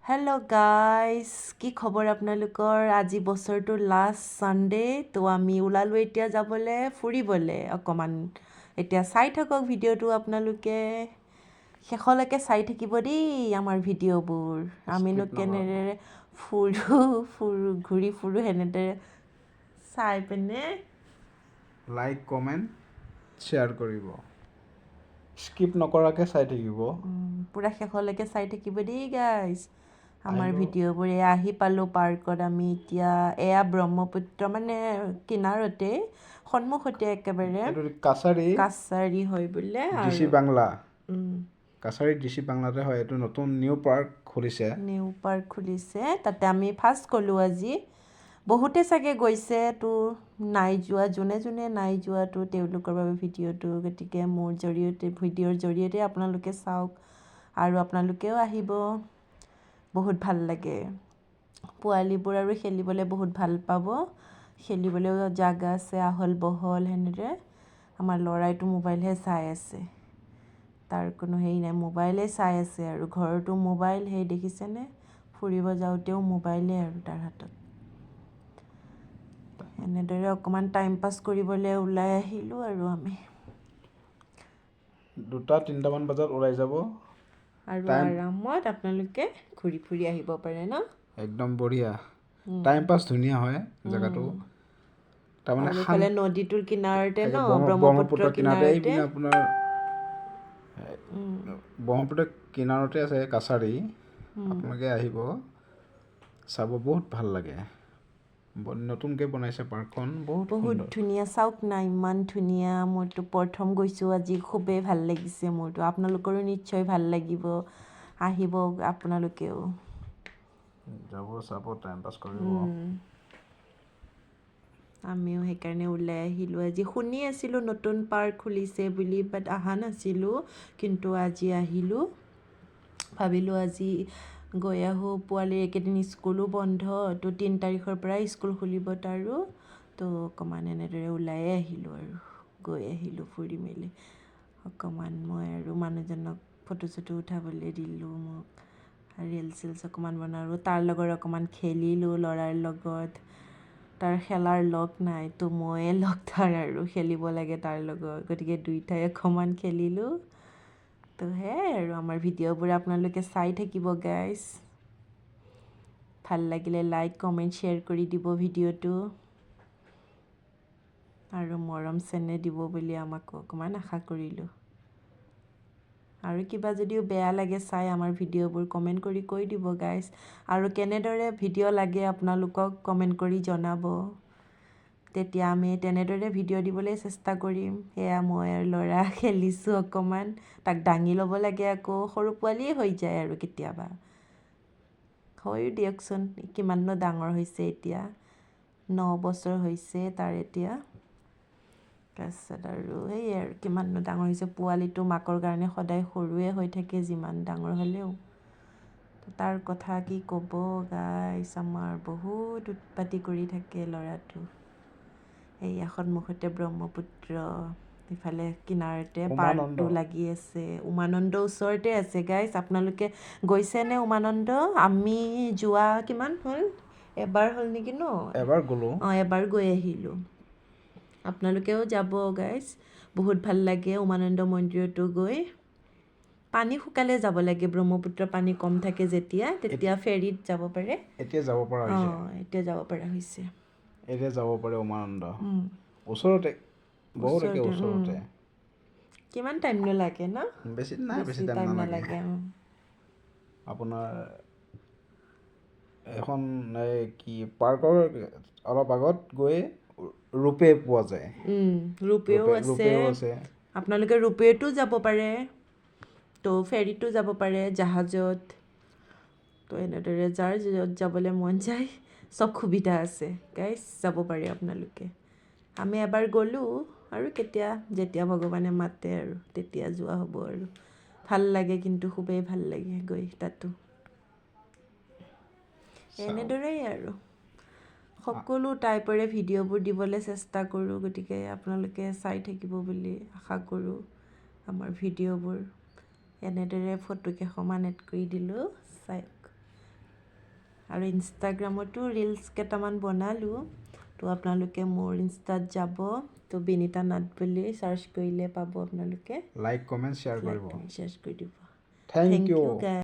Hello' guys, কি খবৰ আপোনালোকৰ? আজি বছৰটোৰ লাষ্ট ছানডে, তো আমি ওলালোঁ এতিয়া যাবলৈ ফুৰিবলৈ অকণমান। এতিয়া চাই থাকক ভিডিঅ'টো আপোনালোকে, শেষলৈকে চাই থাকিব দেই আমাৰ ভিডিঅ'বোৰ। আমিনো Skip নকৰিব। কেনেদৰে ফুৰোঁ ঘূৰি ফুৰোঁ সেনেদৰে চাই পিনে লাইক কমেণ্ট শ্বেয়াৰ কৰিব, স্কিপ নকৰাকৈ চাই থাকিব। পূৰা শেষলৈকে চাই থাকিব দেই গাইজ আমাৰ আহিব। ভিডিঅ'বোৰ। এয়া আহি পালোঁ পাৰ্কত আমি এতিয়া। এয়া ব্ৰহ্মপুত্ৰ মানে কিনাৰতে, সন্মুখতে একেবাৰে এইটো কাছাৰী কাছাৰী হয় বোলে। ডিচি আৰু বাংলা, কাছাৰী ডিচি বাংলাতে হয়। এইটো নতুন নিউ পাৰ্ক খুলিছে। নিউ পাৰ্ক খুলিছে, তাতে আমি ফাৰ্ষ্ট গ'লোঁ আজি। বহুতে চাগে গৈছে তো, নাই যোৱা যোনে যোনে নাই যোৱাতো তেওঁলোকৰ বাবে ভিডিঅ'টো। গতিকে মোৰ জৰিয়তে ভিডিঅ'ৰ জৰিয়তে আপোনালোকে চাওক আৰু আপোনালোকেও আহিব, বহুত ভাল লাগে। পোৱালিবোৰ আৰু খেলিবলৈ বহুত ভাল পাব, খেলিবলৈও জাগা আছে আহল বহল সেনেদৰে। আমাৰ ল'ৰাইটো মোবাইলহে চাই আছে, তাৰ কোনো হেৰি নাই, মোবাইলেই চাই আছে আৰু ঘৰতো মোবাইল। সেই দেখিছেনে, ফুৰিব যাওঁতেও মোবাইলেই আৰু তাৰ হাতত। এনেদৰে অকণমান টাইম পাছ কৰিবলৈ ওলাই আহিলোঁ আৰু আমি। 2-3টামান বজাত ওলাই যাব। আৰু টাইম আৰামত আপোনালোকে ঘূৰি ফুৰি আহিব পাৰে ন। একদম বঢ়িয়া, টাইম পাছ ধুনীয়া হয় জেগাটো। তাৰমানে আৰু ইফালে নদীটোৰ কিনাৰতে ন, ব্ৰহ্মপুত্ৰ ব্ৰহ্মপুত্ৰৰ কিনাৰতে কিনাৰতে। এইপিনে আপোনাৰ ব্ৰহ্মপুত্ৰ কিনাৰতে আছে কাছাৰী। আপোনালোকে আহিব, চাব, বহুত ভাল লাগে। নতুনকৈ বনাইছে পাৰ্কখন, বহুত সুন্দৰ। ধুনীয়া, চাওক না ইমান ধুনীয়া। মইতো প্ৰথম গৈছোঁ আজি, খুবেই ভাল লাগিছে মোৰতো। আপোনালোকৰো নিশ্চয় ভাল লাগিব, আহিব আপোনালোকেও। যাব, চাব, টাইম পাছ কৰিব। আমিও সেইকাৰণে ওলাই আহিলোঁ আজি। শুনি আছিলোঁ নতুন পাৰ্ক খুলিছে বুলি, বাট অহা নাছিলোঁ, কিন্তু আজি আহিলোঁ। ভাবিলোঁ আজি গৈ আহোঁ, পোৱালিৰ এইকেইদিন স্কুলো বন্ধ, তো 3 তাৰিখৰ পৰাই স্কুল খুলিব তাৰো। তো অকণমান এনেদৰে ওলাই আহিলোঁ আৰু গৈ আহিলোঁ ফুৰি মেলি অকণমান। মই আৰু মানুহজনক ফটো চটো উঠাবলৈ দিলোঁ, মোক ৰিলচ চিলচ অকণমান বনালোঁ, তাৰ লগত অকণমান খেলিলোঁ ল'ৰাৰ লগত। তাৰ খেলাৰ লগ নাই, তো ময়ে লগ তাৰ আৰু খেলিব লাগে তাৰ লগত, গতিকে দুয়োটাই অকণমান খেলিলোঁ। তো সেয়াই আৰু আমাৰ ভিডিঅ'বোৰ আপোনালোকে চাই থাকিব গাইজ। ভাল লাগিলে লাইক কমেণ্ট শ্বেয়াৰ কৰি দিব ভিডিঅ'টো, আৰু মৰম চেনেহ দিব বুলি আমাক অকণমান আশা কৰিলোঁ। আৰু কিবা যদিও বেয়া লাগে চাই আমাৰ ভিডিঅ'বোৰ, কমেণ্ট কৰি কৈ দিব গাইজ। আৰু কেনেদৰে ভিডিঅ' লাগে আপোনালোকক কমেণ্ট কৰি জনাব, তেতিয়া আমি তেনেদৰে ভিডিঅ' দিবলৈ চেষ্টা কৰিম। সেয়া মই আৰু ল'ৰা খেলিছোঁ অকণমান, তাক দাঙি ল'ব লাগে আকৌ, সৰু পোৱালিয়ে হৈ যায় আৰু কেতিয়াবা। হয়ো দিয়কচোন, কিমাননো ডাঙৰ হৈছে এতিয়া, 9 বছৰ হৈছে তাৰ এতিয়া। তাৰপিছত আৰু সেয়াই আৰু কিমাননো ডাঙৰ হৈছে। পোৱালিটো মাকৰ কাৰণে সদায় সৰুৱে হৈ থাকে যিমান ডাঙৰ হ'লেও। তাৰ কথা কি ক'ব গাইছ, আমাৰ বহুত উৎপাতি কৰি থাকে ল'ৰাটো। এইয়া সন্মুখতে ব্ৰহ্মপুত্ৰ, ইফালে কিনাৰতে উমানন্দ পাৰ্কটো লাগি আছে। উমানন্দ ওচৰতে আছে গাইজ। আপোনালোকে গৈছেনে উমানন্দ? আমি যোৱা কিমান হ'ল, এবাৰ হ'ল নেকি ন? এবাৰ গ'লোঁ। এবাৰ গৈ আহিলোঁ। আপোনালোকেও যাব গাইজ, বহুত ভাল লাগে উমানন্দ মন্দিৰতো গৈ। পানী শুকালে যাব লাগে, ব্ৰহ্মপুত্ৰৰ পানী কম থাকে যেতিয়া, তেতিয়া ফেৰীত যাব পাৰে। এতিয়া যাব পৰা হৈছে। এতিয়া যাব পৰা হৈছে। এতিয়া যাব পাৰে উমানন্দ, ওচৰতে, বহুত একে ওচৰতে। কিমান টাইমনো লাগে ন? বেছি বেছি টাইম নালাগে। আপোনাৰ এখন এই কি পাৰ্কৰ অলপ আগত গৈ ৰোপৱে পোৱা যায়। ৰোপৱেও আছে। আপোনালোকে ৰোপৱেটো যাব পাৰে, তো ফেৰীতো যাব পাৰে, জাহাজত। তো এনেদৰে যাৰ য'ত যাবলৈ মন যায়, চব সুবিধা আছে গাইজ, যাব পাৰে আপোনালোকে। আমি এবাৰ গ'লোঁ, আৰু যেতিয়া ভগৱানে মাতে আৰু তেতিয়া যোৱা হ'ব আৰু। ভাল লাগে, কিন্তু খুবেই ভাল লাগে গৈ তাতো। এনেদৰেই আৰু সকলো টাইপৰে ভিডিঅ'বোৰ দিবলৈ চেষ্টা কৰোঁ, গতিকে আপোনালোকে চাই থাকিব বুলি আশা কৰোঁ আমাৰ ভিডিঅ'বোৰ। এনেদৰে ফটো কেইখনমান এড কৰি দিলোঁ, চাওক। আৰু ইনষ্টাগ্ৰামতো ৰিলছ কেইটামান বনালোঁ তো আপোনালোকে মোৰ ইনষ্টাত যাব তো বিনীতা নাথ বুলি চাৰ্চ কৰিলে পাব আপোনালোকে লাইক কমেণ্ট শ্বেয়াৰ কৰিব শ্বেয়াৰ কৰি দিব thank thank you you guys